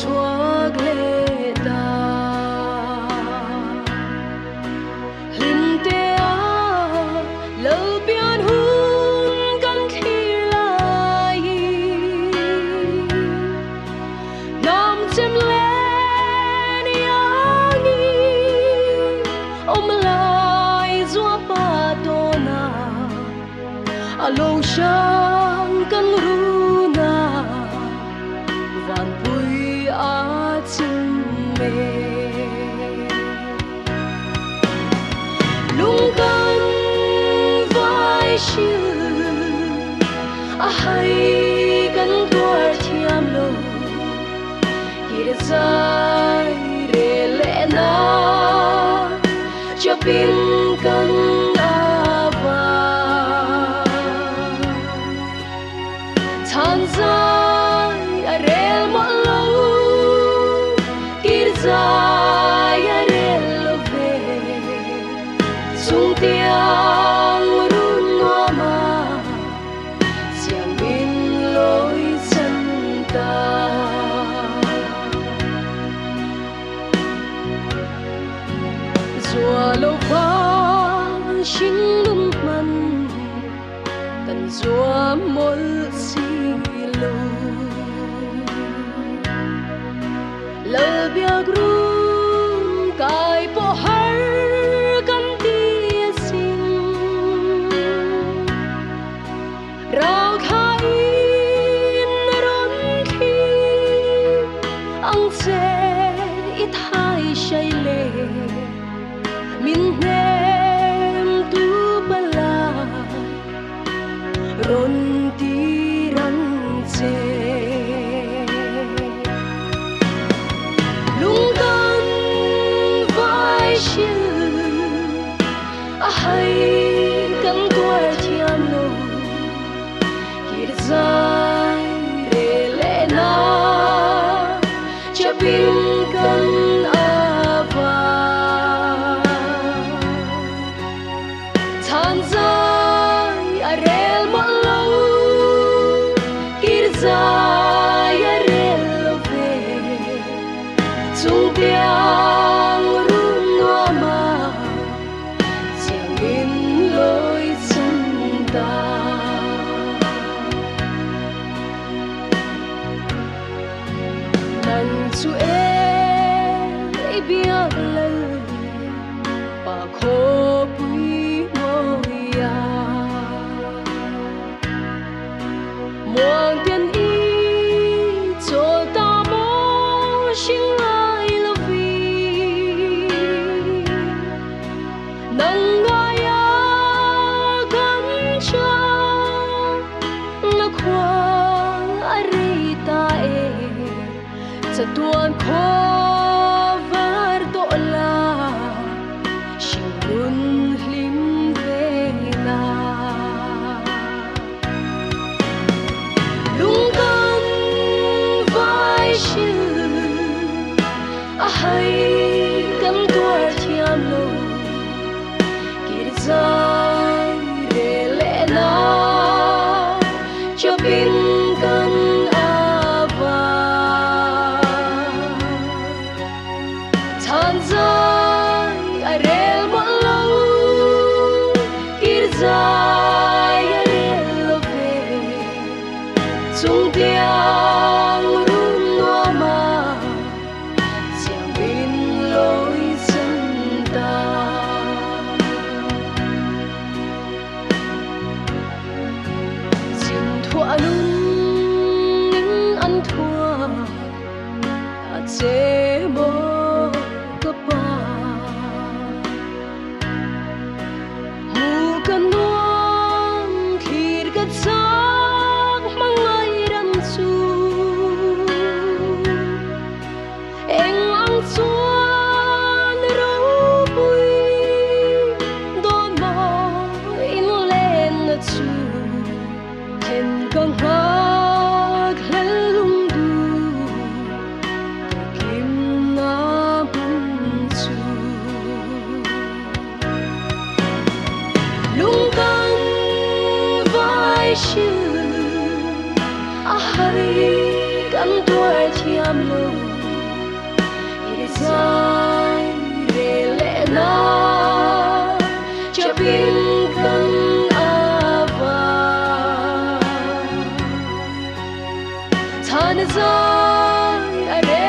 chuak lệ ta linh te lỡ biên hun căn khi lại nam chim lên yangi ôm lại gió pa na lâu sang căn runa van bụi á chim mê lung căn vai siêu hay căn tua thiam lô kia dài để lẽ na cho pin căn than dài rel một lâu kia dài rel về sung tiếng rung hoa mà siam bin lối chân ta rùa lâu vang xin lung mặn tận rùa một lỡ biếc rung cài po har căn tia xin rau khai rốn khi ăn chè ít hai say lệ min nem tu bala rốn ti răng chè hay căn tua thiam lô kia dài để lẽ na cho pin căn avanga than dài rel một lâu kia dài rel về chung tiếng rung hoa mà lối chân ta nang chu e biak lần pa kho pui ngồi ya muang tiên y cho ta mo sinh lai lo vi nang sa tuan ko var do la shingun hlim ve na lung kan vai shiu hay kan tua thiam lo kir dài để lẽ na cho pin kan than dài rel một lâu kia dài rel về chung tiếng rung hoa mà siam bin lối chân ta xin thua luôn những ăn thua chế bố hên con hát lên lung du chiam lu ire sai re le na chapin kan ava than zai are